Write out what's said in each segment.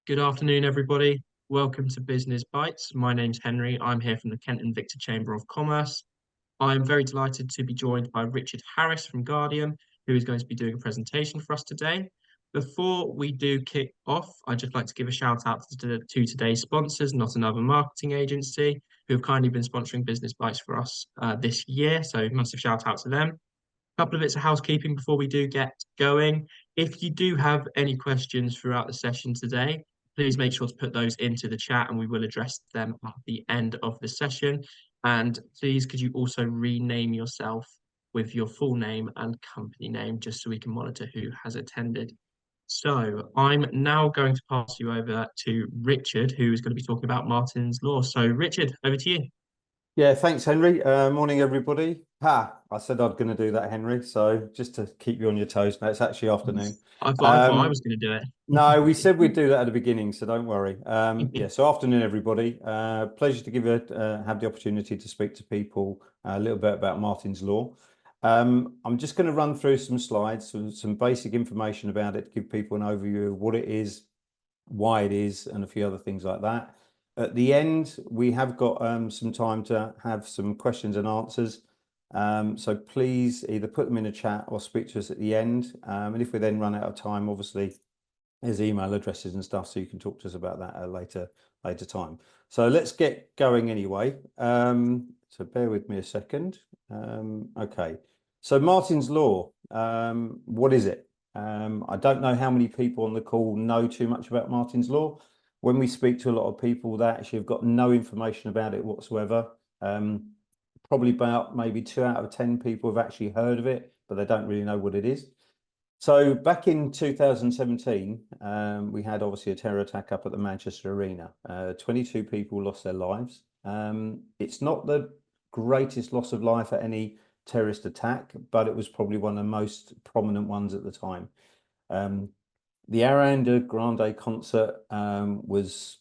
Good afternoon, everybody. Welcome to Business Bites. My name's Henry. I'm here from the Kent Invicta Chamber of Commerce. I'm very delighted to be joined by Richard Harris from Gardium, who is going to be doing a presentation for us today. Before we do kick off, I'd just like to give a shout out to today's sponsors, Not Another Marketing Agency, who have kindly been sponsoring Business Bites for us this year. So massive shout out to them. Couple of bits of housekeeping before we do get going. If you do have any questions throughout the session today, please make sure to put those into the chat and we will address them at the end of the session. And please, could you also rename yourself with your full name and company name just so we can monitor who has attended. So I'm now going to pass you over to Richard, who is going to be talking about Martyn's Law. So Richard, over to you. Yeah, thanks, Henry. Morning, everybody. I said I was going to do that, Henry. So just to keep you on your toes, now it's actually afternoon. I thought I was going to do it. No, we said we'd do that at the beginning, so don't worry. Yeah, so afternoon, everybody. Pleasure to have the opportunity to speak to people a little bit about Martyn's Law. I'm just going to run through some slides, some basic information about it, to give people an overview of what it is, why it is, and a few other things like that. At the end, we have got some time to have some questions and answers. So please either put them in a chat or speak to us at the end. And if we then run out of time, obviously, there's email addresses and stuff, so you can talk to us about that at a later time. So let's get going anyway. So bear with me a second. Okay. So Martyn's Law, what is it? I don't know how many people on the call know too much about Martyn's Law. When we speak to a lot of people that actually have got no information about it whatsoever, probably about maybe 2 out of 10 people have actually heard of it, but they don't really know what it is. So back in 2017, we had obviously a terror attack up at the Manchester Arena. 22 people lost their lives. It's not the greatest loss of life at any terrorist attack, but it was probably one of the most prominent ones at the time. The Ariana Grande concert was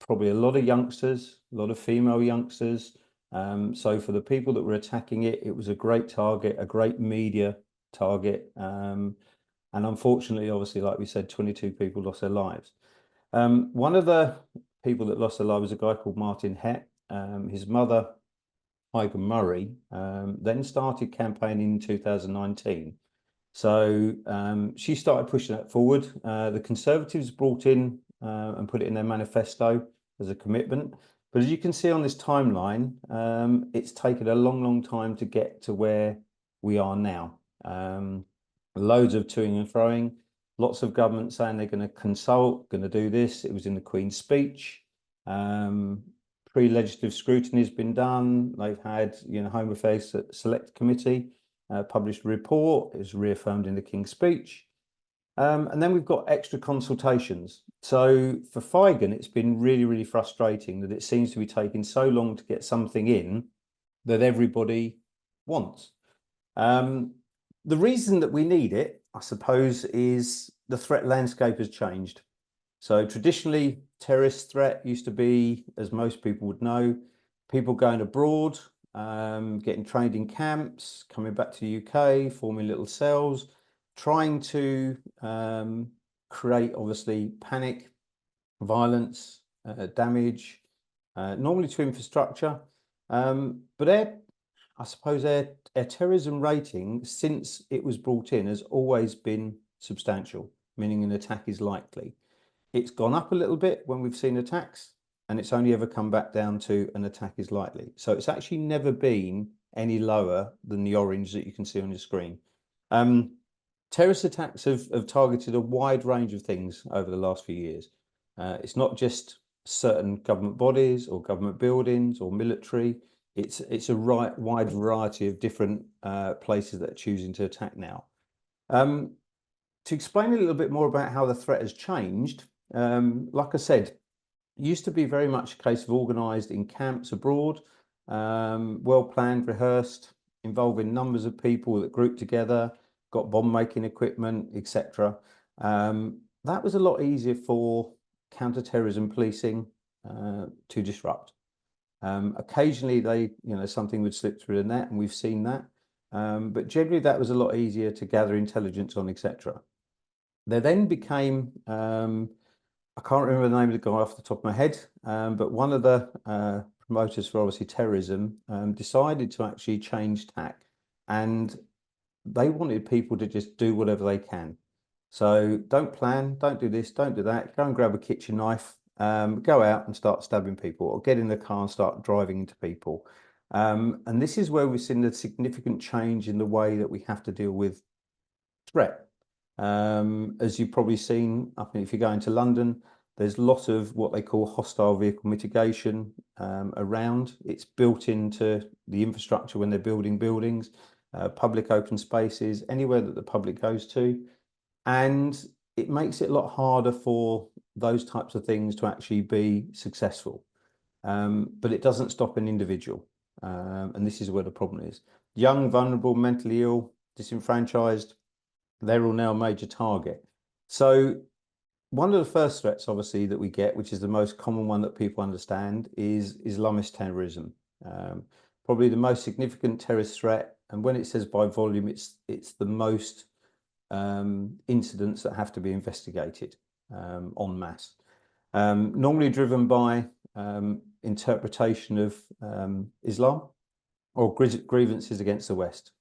probably a lot of youngsters, a lot of female youngsters. So for the people that were attacking it, it was a great target, a great media target. And unfortunately, obviously, like we said, 22 people lost their lives. One of the people that lost their lives was a guy called Martyn Hett. His mother, Figen Murray, then started campaigning in 2019. So she started pushing that forward. The Conservatives brought in and put it in their manifesto as a commitment. But as you can see on this timeline, it's taken a long, long time to get to where we are now. Loads of toing and froing, lots of government saying they're going to consult, going to do this. It was in the Queen's speech. Pre-legislative scrutiny has been done. They've had, Home Affairs Select Committee published a report. It was reaffirmed in the King's speech. And then we've got extra consultations. So for Figen, it's been really, really frustrating that it seems to be taking so long to get something in that everybody wants. The reason that we need it, I suppose, is the threat landscape has changed. So traditionally, terrorist threat used to be, as most people would know, people going abroad, getting trained in camps, coming back to the UK, forming little cells, trying to create, obviously, panic, violence, damage, normally to infrastructure. But I suppose our terrorism rating, since it was brought in, has always been substantial, meaning an attack is likely. It's gone up a little bit when we've seen attacks, and it's only ever come back down to an attack is likely. So it's actually never been any lower than the orange that you can see on your screen. Terrorist attacks have targeted a wide range of things over the last few years. It's not just certain government bodies or government buildings or military. It's a wide variety of different places that are choosing to attack now. To explain a little bit more about how the threat has changed, like I said, it used to be very much a case of organised in camps abroad, well planned, rehearsed, involving numbers of people that grouped together, got bomb making equipment, etc. That was a lot easier for counter-terrorism policing to disrupt. Occasionally something would slip through the net, and we've seen that. But generally that was a lot easier to gather intelligence on, etc. There then became I can't remember the name of the guy off the top of my head, but one of the promoters for obviously terrorism decided to actually change tack, and they wanted people to just do whatever they can. So don't plan, don't do this, don't do that. Go and grab a kitchen knife, go out and start stabbing people, or get in the car and start driving into people. And this is where we've seen a significant change in the way that we have to deal with threat. As you've probably seen, if you're going to London, there's a lot of what they call hostile vehicle mitigation around. It's built into the infrastructure when they're building buildings, public open spaces, anywhere that the public goes to. And it makes it a lot harder for those types of things to actually be successful. But it doesn't stop an individual. And this is where the problem is. Young, vulnerable, mentally ill, disenfranchised, they're all now a major target. So one of the first threats, obviously, that we get, which is the most common one that people understand, is Islamist terrorism. Probably the most significant terrorist threat. And when it says by volume, it's the most incidents that have to be investigated en masse. Normally driven by interpretation of Islam or grievances against the West.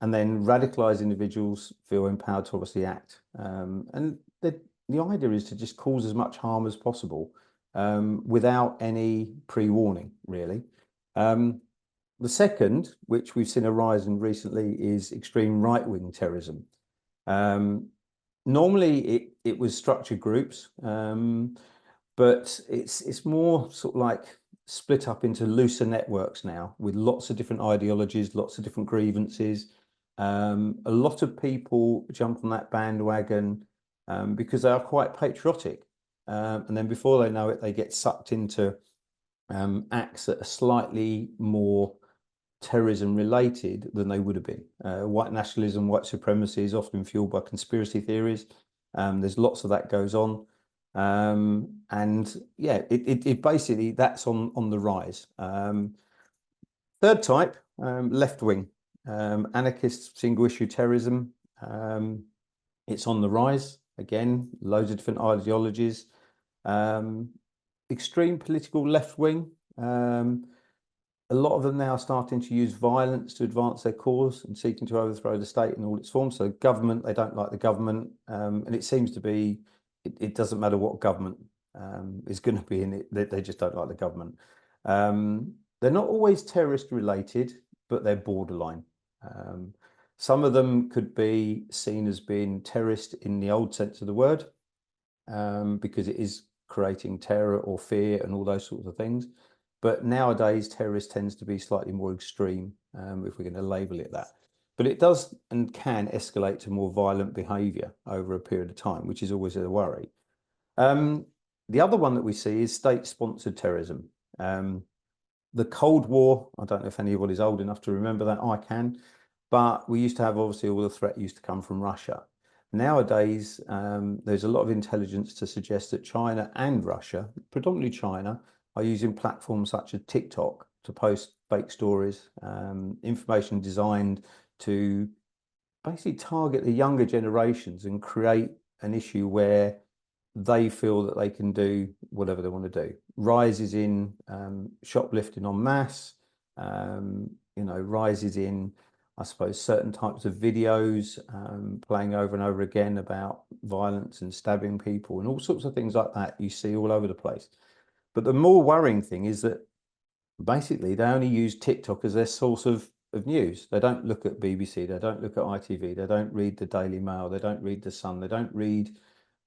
And then radicalized individuals feel empowered to obviously act. And the idea is to just cause as much harm as possible without any pre-warning, really. The second, which we've seen a rise in recently, is extreme right-wing terrorism. Normally, it was structured groups, but it's more sort of like split up into looser networks now with lots of different ideologies, lots of different grievances. A lot of people jump on that bandwagon because they are quite patriotic. And then before they know it, they get sucked into acts that are slightly more terrorism related than they would have been. White nationalism, white supremacy is often fueled by conspiracy theories. There's lots of that goes on. And yeah, it basically, that's on the rise. Third type, left wing, anarchist single issue terrorism. It's on the rise. Again, loads of different ideologies. Extreme political left wing. A lot of them now are starting to use violence to advance their cause and seeking to overthrow the state in all its forms. So government, they don't like the government. And it seems to be, it doesn't matter what government is going to be in it, they just don't like the government. They're not always terrorist related, but they're borderline. Some of them could be seen as being terrorist in the old sense of the word, because it is creating terror or fear and all those sorts of things. But nowadays, terrorist tends to be slightly more extreme, if we're going to label it that. But it does and can escalate to more violent behaviour over a period of time, which is always a worry. The other one that we see is state-sponsored terrorism. The Cold War, I don't know if anybody's old enough to remember that, I can, but we used to have, obviously, all the threat used to come from Russia. Nowadays, there's a lot of intelligence to suggest that China and Russia, predominantly China, are using platforms such as TikTok to post fake stories, information designed to basically target the younger generations and create an issue where they feel that they can do whatever they want to do. Rises in shoplifting en masse, rises in, I suppose, certain types of videos playing over and over again about violence and stabbing people and all sorts of things like that you see all over the place. But the more worrying thing is that basically they only use TikTok as their source of news. They don't look at BBC, they don't look at ITV, they don't read the Daily Mail, they don't read the Sun, they don't read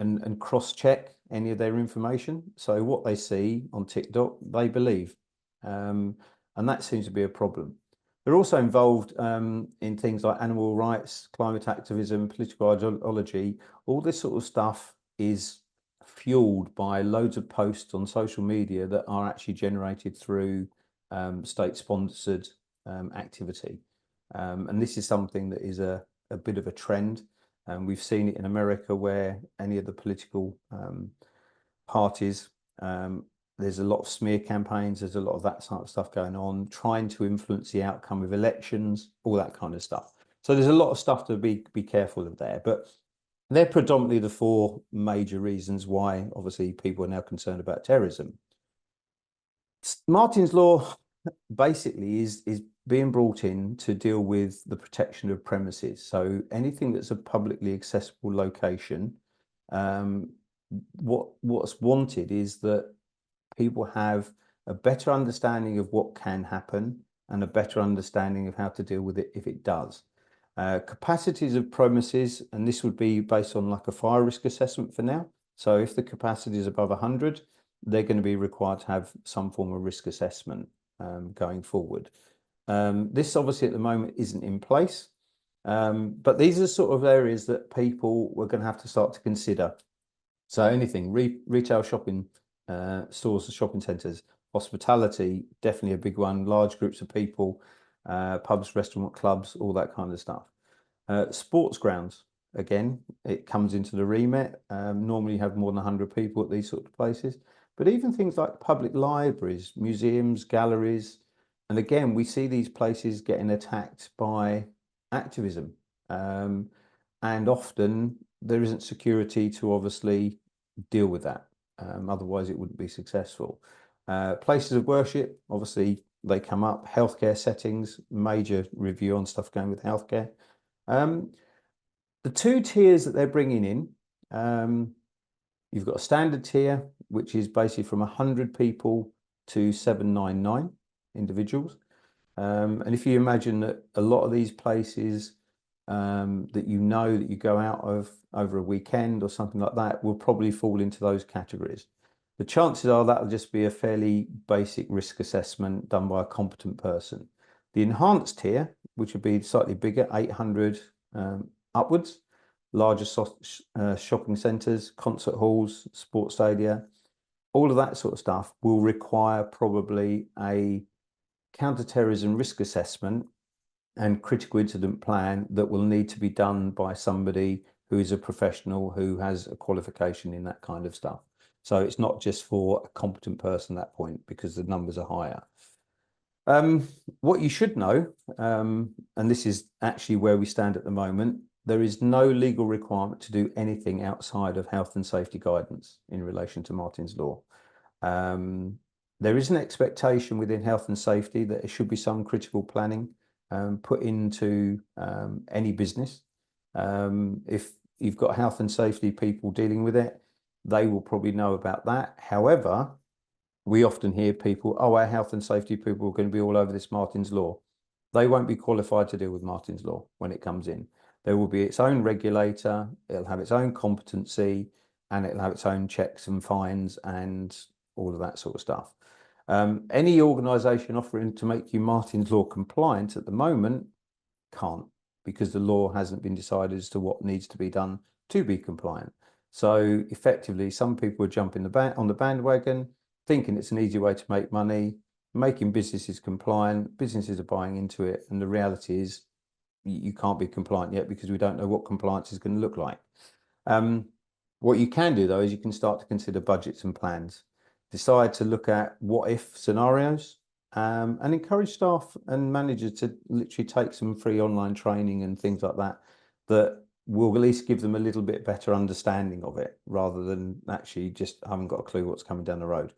and cross-check any of their information. So what they see on TikTok, they believe. And that seems to be a problem. They're also involved in things like animal rights, climate activism, political ideology. All this sort of stuff is fueled by loads of posts on social media that are actually generated through state-sponsored activity. And this is something that is a bit of a trend. And we've seen it in America where any of the political parties, there's a lot of smear campaigns, there's a lot of that sort of stuff going on, trying to influence the outcome of elections, all that kind of stuff. So there's a lot of stuff to be careful of there. But They're predominantly the four major reasons why, obviously, people are now concerned about terrorism. Martyn's Law basically is being brought in to deal with the protection of premises. So anything that's a publicly accessible location, what's wanted is that people have a better understanding of what can happen and a better understanding of how to deal with it if it does. Capacities of premises, and this would be based on like a fire risk assessment for now. So if the capacity is above 100, they're going to be required to have some form of risk assessment going forward. This obviously at the moment isn't in place, but these are sort of areas that people were going to have to start to consider. So anything, retail shopping stores, shopping centres, hospitality, definitely a big one, large groups of people, pubs, restaurant, clubs, all that kind of stuff. Sports grounds, again, it comes into the remit. Normally you have more than 100 people at these sort of places, but even things like public libraries, museums, galleries, and again, we see these places getting attacked by activism. And often there isn't security to obviously deal with that. Otherwise it wouldn't be successful. Places of worship, obviously they come up. Healthcare settings, major review on stuff going with healthcare. The two tiers that they're bringing in, you've got a standard tier, which is basically from 100 people to 799 individuals. And if you imagine that a lot of these places that you go out of over a weekend or something like that will probably fall into those categories. The chances are that'll just be a fairly basic risk assessment done by a competent person. The enhanced tier, which would be slightly bigger, 800 upwards, larger shopping centres, concert halls, sports stadia, all of that sort of stuff will require probably a counter-terrorism risk assessment and critical incident plan that will need to be done by somebody who is a professional who has a qualification in that kind of stuff. So it's not just for a competent person at that point because the numbers are higher. What you should know, and this is actually where we stand at the moment, there is no legal requirement to do anything outside of health and safety guidance in relation to Martyn's Law. There is an expectation within health and safety that there should be some critical planning put into any business. If you've got health and safety people dealing with it, they will probably know about that. However, we often hear people, oh, our health and safety people are going to be all over this Martyn's Law. They won't be qualified to deal with Martyn's Law when it comes in. There will be its own regulator, it'll have its own competency, and it'll have its own checks and fines and all of that sort of stuff. Any organisation offering to make you Martyn's Law compliant at the moment can't, because the law hasn't been decided as to what needs to be done to be compliant. So effectively, some people are jumping on the bandwagon, thinking it's an easy way to make money, making businesses compliant, businesses are buying into it, and the reality is you can't be compliant yet because we don't know what compliance is going to look like. What you can do, though, is you can start to consider budgets and plans. Decide to look at what if scenarios, and encourage staff and managers to literally take some free online training and things like that, that will at least give them a little bit better understanding of it rather than actually just haven't got a clue what's coming down the road.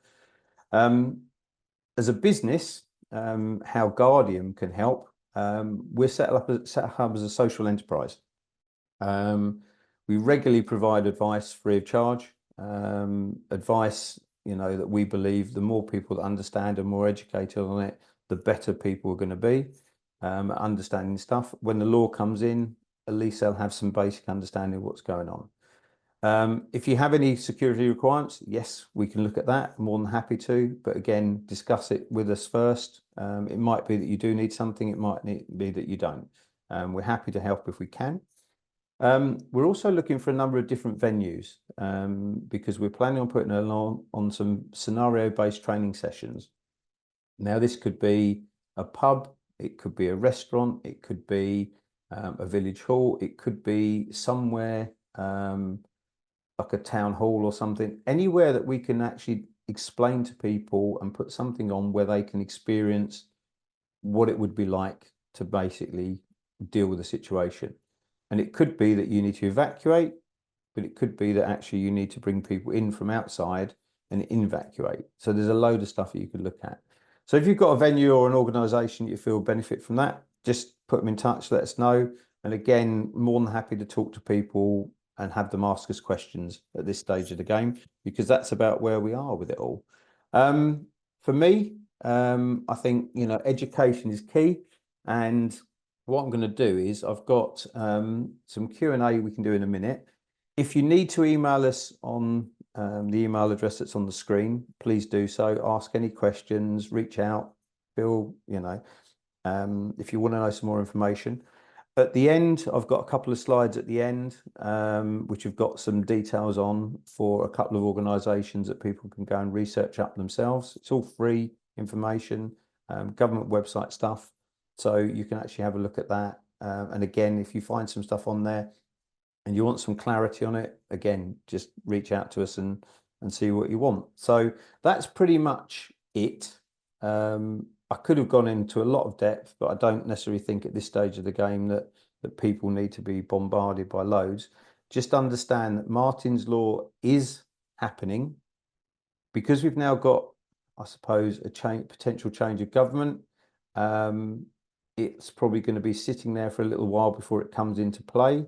As a business, how Gardium can help, we're set up as a social enterprise. We regularly provide advice free of charge, advice that we believe the more people that understand and more educated on it, the better people are going to be understanding stuff. When the law comes in, at least they'll have some basic understanding of what's going on. If you have any security requirements, yes, we can look at that. I'm more than happy to, but again, discuss it with us first. It might be that you do need something, it might be that you don't. We're happy to help if we can. We're also looking for a number of different venues because we're planning on putting along on some scenario-based training sessions. Now, this could be a pub, it could be a restaurant, it could be a village hall, it could be somewhere like a town hall or something, anywhere that we can actually explain to people and put something on where they can experience what it would be like to basically deal with the situation. And it could be that you need to evacuate, but it could be that actually you need to bring people in from outside and evacuate. So there's a load of stuff that you could look at. So if you've got a venue or an organisation you feel benefit from that, just put them in touch, let us know. And again, more than happy to talk to people and have them ask us questions at this stage of the game, because that's about where we are with it all. For me, I think, education is key. And what I'm going to do is I've got some Q&A we can do in a minute. If you need to email us on the email address that's on the screen, please do so. Ask any questions, reach out, Bill, if you want to know some more information. At the end, I've got a couple of slides at the end, which have got some details on for a couple of organisations that people can go and research up themselves. It's all free information, government website stuff. So you can actually have a look at that. And again, if you find some stuff on there and you want some clarity on it, again, just reach out to us and see what you want. So that's pretty much it. I could have gone into a lot of depth, but I don't necessarily think at this stage of the game that people need to be bombarded by loads. Just understand that Martyn's Law is happening because we've now got, I suppose, a potential change of government. It's probably going to be sitting there for a little while before it comes into play.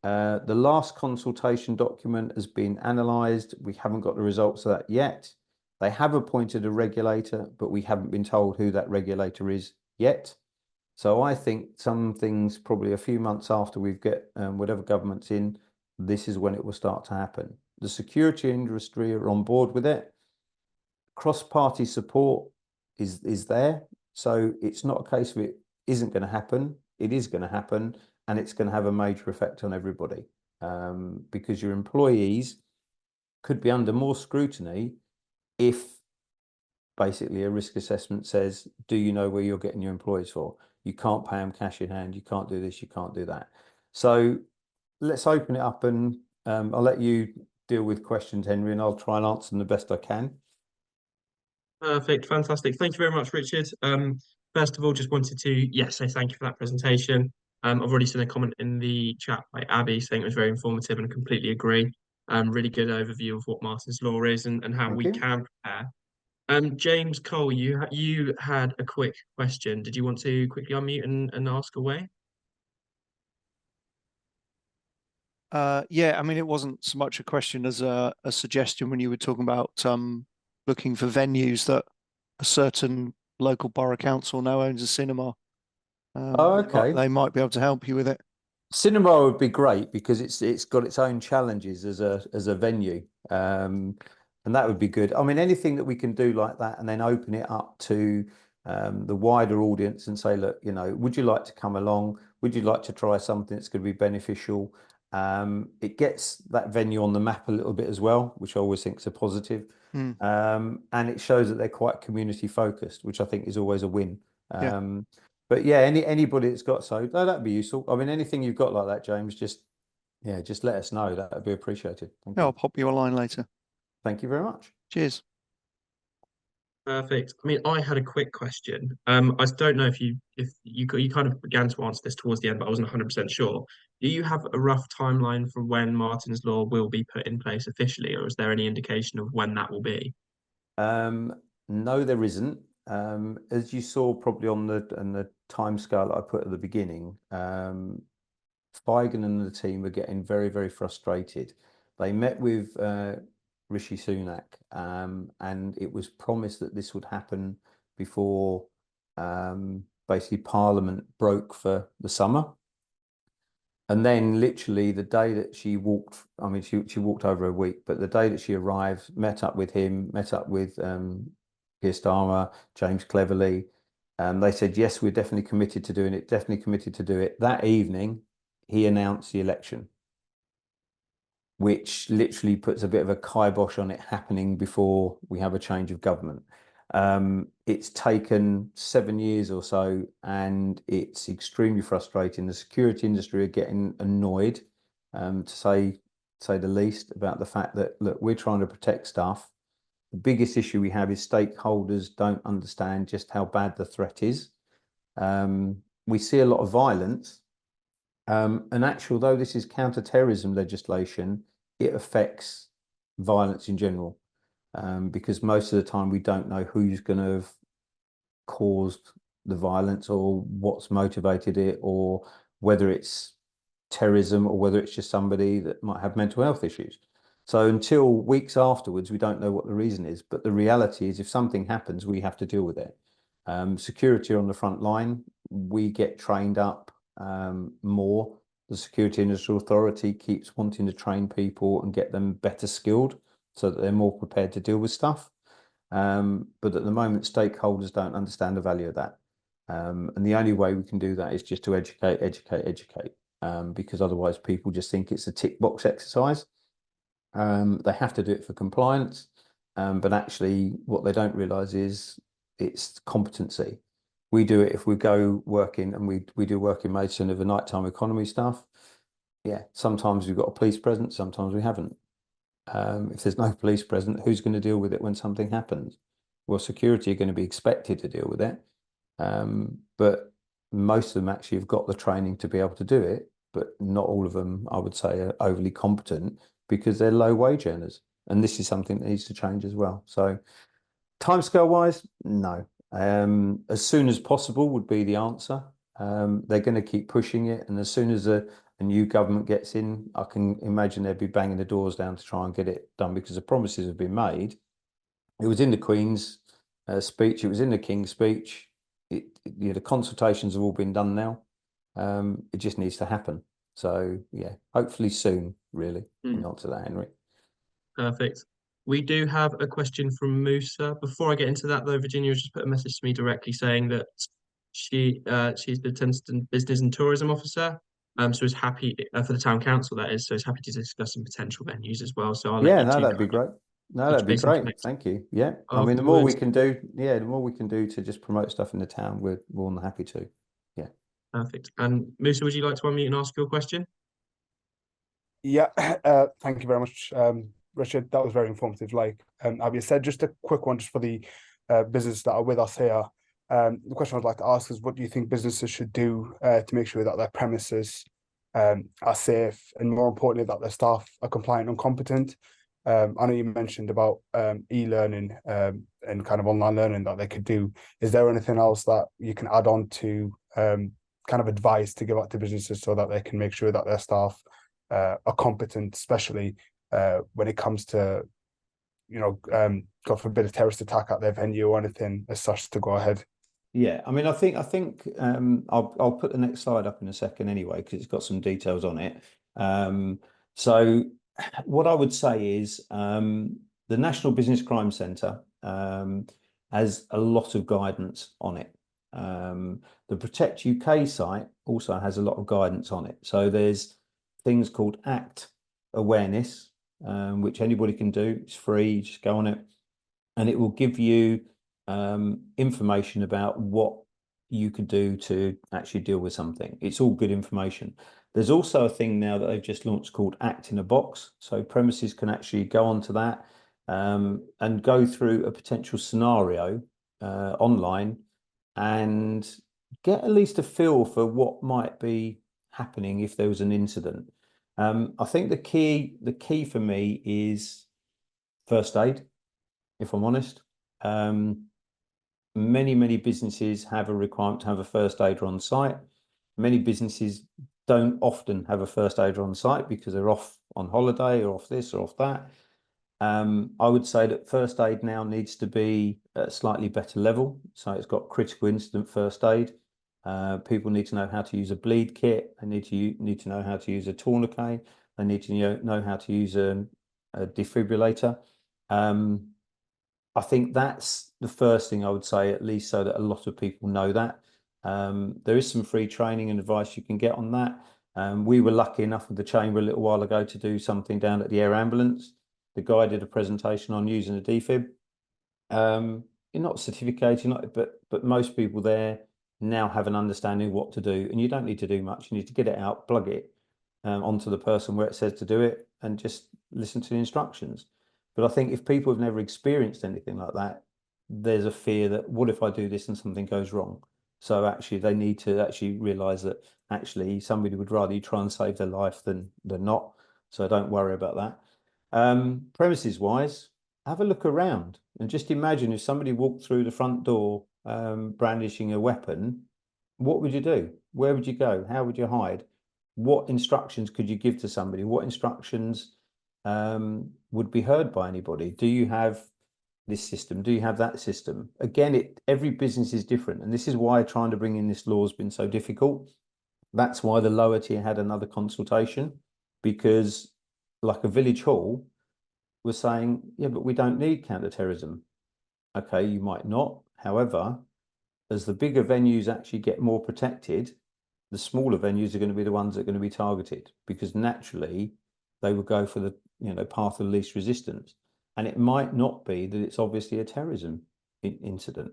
The last consultation document has been analysed. We haven't got the results of that yet. They have appointed a regulator, but we haven't been told who that regulator is yet. So I think some things probably a few months after we get whatever government's in, this is when it will start to happen. The security industry are on board with it. Cross-party support is there. So it's not a case of it isn't going to happen. It is going to happen, and it's going to have a major effect on everybody because your employees could be under more scrutiny if basically a risk assessment says, do you know where you're getting your employees for? You can't pay them cash in hand. You can't do this. You can't do that. So let's open it up, and I'll let you deal with questions, Henry, and I'll try and answer them the best I can. Perfect, fantastic. Thank you very much, Richard. First of all, just wanted to, say thank you for that presentation. I've already seen a comment in the chat by Abby saying it was very informative, and I completely agree. Really good overview of what Martyn's Law is and how Thank we you. can prepare. James Cole, you had a quick question. Did you want to quickly unmute and ask away? Yeah, I mean, it wasn't so much a question as a suggestion when you were talking about looking for venues that a certain local borough council now owns a cinema. Oh, okay. They might be able to help you with it. Cinema would be great because it's got its own challenges as a venue, and that would be good. I mean, anything that we can do like that and then open it up to the wider audience and say, look, would you like to come along? Would you like to try something that's going to be beneficial? It gets that venue on the map a little bit as well, which I always think is a positive. And it shows that they're quite community focused, which I think is always a win. Yeah. But yeah, anybody that's got that'd be useful. I mean, anything you've got like that, James, just let us know. That'd be appreciated. Thank you. I'll pop you a line later. Thank you very much. Cheers. Perfect. I mean, I had a quick question. I don't know if you kind of began to answer this towards the end, but I wasn't 100% sure. Do you have a rough timeline for when Martyn's Law will be put in place officially, or is there any indication of when that will be? No, there isn't. As you saw probably on the timescale that I put at the beginning, Figen and the team are getting very, very frustrated. They met with Rishi Sunak, and it was promised that this would happen before basically Parliament broke for the summer. And then literally the day that she walked, I mean, she walked over a week, but the day that she arrived, met up with him, met up with Keir Starmer, James Cleverly, they said, yes, we're definitely committed to doing it, definitely committed to do it. That evening, he announced the election, which literally puts a bit of a kibosh on it happening before we have a change of government. It's taken 7 years or so, and it's extremely frustrating. The security industry are getting annoyed, to say the least, about the fact that, look, we're trying to protect stuff. The biggest issue we have is stakeholders don't understand just how bad the threat is. We see a lot of violence, And actually, although this is counter-terrorism legislation, it affects violence in general, because most of the time we don't know who's going to have caused the violence or what's motivated it, or whether it's terrorism or whether it's just somebody that might have mental health issues. So until weeks afterwards, we don't know what the reason is. But the reality is, if something happens, we have to deal with it. Security on the front line, we get trained up more. The Security Industry Authority keeps wanting to train people and get them better skilled so that they're more prepared to deal with stuff. But at the moment, stakeholders don't understand the value of that. And the only way we can do that is just to educate, because otherwise people just think it's a tick box exercise. They have to do it for compliance, but actually what they don't realise is it's competency. We do it if we go working, and we do work in Maidstone of the nighttime economy stuff. Yeah, sometimes we've got a police present, sometimes we haven't. If there's no police present, who's going to deal with it when something happens? Well, security are going to be expected to deal with it. But most of them actually have got the training to be able to do it, but not all of them, I would say, are overly competent because they're low wage earners. And this is something that needs to change as well. So timescale wise, no. As soon as possible would be the answer. They're going to keep pushing it. And as soon as a new government gets in, I can imagine they'd be banging the doors down to try and get it done, because the promises have been made. It was in the Queen's speech. It was in the King's speech. The consultations have all been done now. It just needs to happen. So yeah, hopefully soon, really. Not to that, Henry. Perfect. We do have a question from Musa. Before I get into that, though, Virginia has just put a message to me directly saying that she's the Tennyson Business and Tourism Officer. So is happy for the town council, that is. So is happy to discuss some potential venues as well. So I'll let Yeah, you no, two that'd be kind of great. No, touch that'd be base into great. next Thank you. Yeah, I mean, the more afterwards. we can do, the more we can do to just promote stuff in the town, we're more than happy to. Yeah. Perfect. And Musa, would you like to unmute and ask your question? Yeah, thank you very much, Richard. That was very informative. Like Abby said, just a quick one just for the businesses that are with us here. The question I'd like to ask is, what do you think businesses should do to make sure that their premises are safe, and more importantly, that their staff are compliant and competent? I know you mentioned about e-learning and kind of online learning that they could do. Is there anything else that you can add on to kind of advice to give out to businesses so that they can make sure that their staff are competent, especially when it comes to, God forbid, a terrorist attack at their venue or anything as such to go ahead? Yeah, I mean, I think I'll put the next slide up in a second anyway, because it's got some details on it. So what I would say is the National Business Crime Centre has a lot of guidance on it. The Protect UK site also has a lot of guidance on it. So there's things called ACT awareness, which anybody can do. It's free. You just go on it, and it will give you information about what you could do to actually deal with something. It's all good information. There's also a thing now that they've just launched called Act in a Box. So premises can actually go onto that and go through a potential scenario online and get at least a feel for what might be happening if there was an incident. I think the key for me is first aid, if I'm honest. Many businesses have a requirement to have a first aider on site. Many businesses don't often have a first aider on site because they're off on holiday or off this or off that. I would say that first aid now needs to be at a slightly better level. So it's got critical incident first aid. People need to know how to use a bleed kit. They need to know how to use a tourniquet. They need to know how to use a defibrillator. I think that's the first thing I would say, at least so that a lot of people know that. There is some free training and advice you can get on that. We were lucky enough with the Chamber a little while ago to do something down at the air ambulance. The guy did a presentation on using a defib. You're not certificated, but most people there now have an understanding of what to do, and you don't need to do much. You need to get it out, plug it onto the person where it says to do it, and just listen to the instructions. But I think if people have never experienced anything like that, there's a fear that, what if I do this and something goes wrong? So actually, they need to actually realise that actually somebody would rather you try and save their life than not. So don't worry about that. Premises wise, have a look around and just imagine if somebody walked through the front door brandishing a weapon, what would you do? Where would you go? How would you hide? What instructions could you give to somebody? What instructions would be heard by anybody? Do you have this system? Do you have that system? Again, every business is different, and this is why trying to bring in this law has been so difficult. That's why the lower tier had another consultation, because like a village hall was saying, yeah, but we don't need counter-terrorism. Okay, you might not. However, as the bigger venues actually get more protected, the smaller venues are going to be the ones that are going to be targeted, because naturally they will go for the path of least resistance. And it might not be that it's obviously a terrorism incident.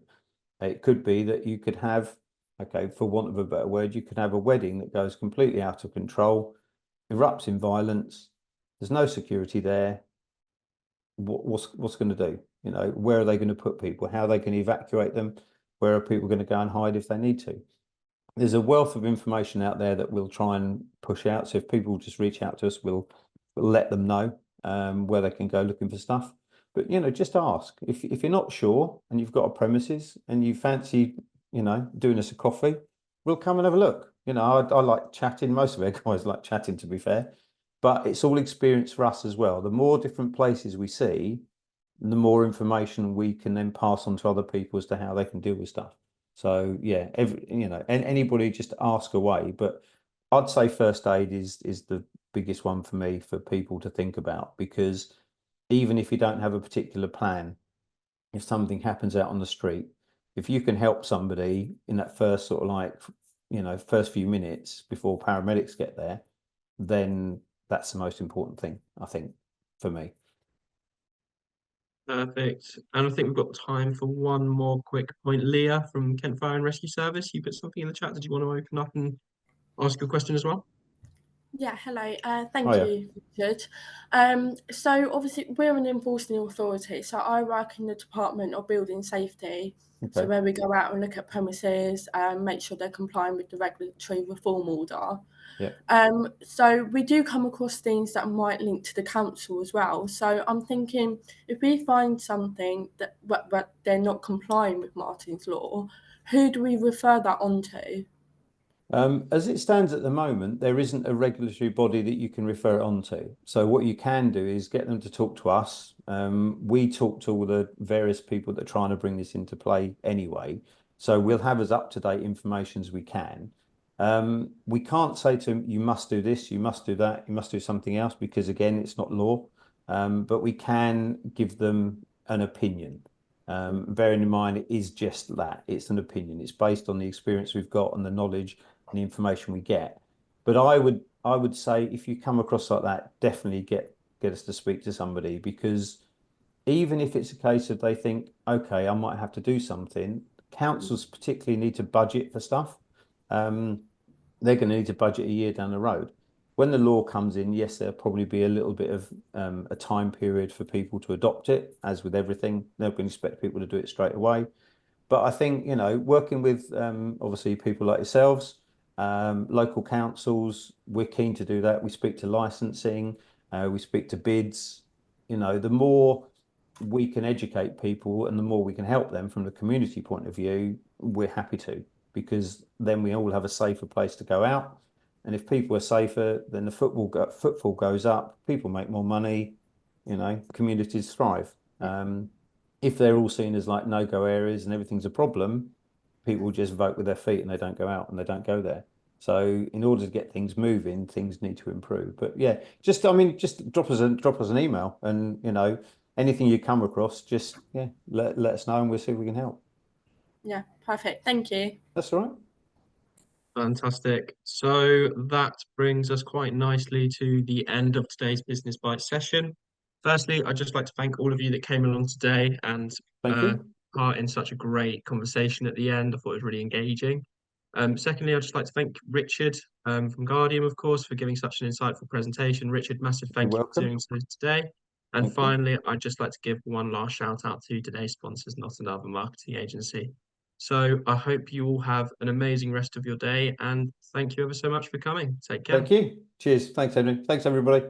It could be that you could have, okay, for want of a better word, you could have a wedding that goes completely out of control, erupts in violence. There's no security there. What's going to do? Where are they going to put people? How are they going to evacuate them? Where are people going to go and hide if they need to? There's a wealth of information out there that we'll try and push out. So if people just reach out to us, we'll let them know where they can go looking for stuff. But just ask. If you're not sure and you've got a premises and you fancy doing us a coffee, we'll come and have a look. I like chatting. Most of our guys like chatting, to be fair, but it's all experience for us as well. The more different places we see, the more information we can then pass on to other people as to how they can deal with stuff. So yeah, anybody just ask away. But I'd say first aid is the biggest one for me, for people to think about, because even if you don't have a particular plan, if something happens out on the street, if you can help somebody in that first sort of first few minutes before paramedics get there, then that's the most important thing, I think, for me. Perfect. And I think we've got time for one more quick point. Leah from Kent Fire and Rescue Service, you put something in the chat. Did you want to open up and ask a question as well? Yeah, hello. Thank Oh, yeah. you, Richard. So obviously we're an enforcing authority. So I work in the Department of Building Safety. So Okay. where we go out and look at premises and make sure they're complying with the regulatory reform order. Yeah. So we do come across things that might link to the council as well. So I'm thinking, if we find something that they're not complying with Martyn's Law, who do we refer that on to? As it stands at the moment, there isn't a regulatory body that you can refer it on to. So what you can do is get them to talk to us. We talk to all the various people that are trying to bring this into play anyway. So we'll have as up-to-date information as we can. We can't say to them, you must do this, you must do that, you must do something else, because again, it's not law. But we can give them an opinion. Bearing in mind, it is just that, it's an opinion. It's based on the experience we've got and the knowledge and the information we get. But I would say, if you come across like that, definitely get us to speak to somebody, because even if it's a case of they think, okay, I might have to do something, councils particularly need to budget for stuff. They're going to need to budget a year down the road. When the law comes in, yes, there'll probably be a little bit of a time period for people to adopt it. As with everything, they're going to expect people to do it straight away. But I think, working with obviously people like yourselves, local councils, we're keen to do that. We speak to licensing, we speak to bids. The more we can educate people and the more we can help them from the community point of view, we're happy to, because then we all have a safer place to go out. And if people are safer, then the footfall goes up, people make more money, communities thrive. If they're all seen as like no-go areas and everything's a problem, people just vote with their feet and they don't go out and they don't go there. So in order to get things moving, things need to improve. But yeah, just drop us an email, and anything you come across, just let us know and we'll see if we can help. Yeah, perfect. Thank you. That's all right. Fantastic. So that brings us quite nicely to the end of today's Business Bites session. Firstly, I'd just like to thank all of you that came along today and Thank you. part in such a great conversation at the end. I thought it was really engaging. Secondly, I'd just like to thank Richard from Gardium, of course, for giving such an insightful presentation. Richard, massive thank You're you for welcome. doing so today. And Thank you. finally, I'd just like to give one last shout out to today's sponsors, Not Another Marketing Agency. So I hope you all have an amazing rest of your day, and thank you ever so much for coming. Take care. Thank you. Cheers. Thanks, Henry. Thanks, everybody.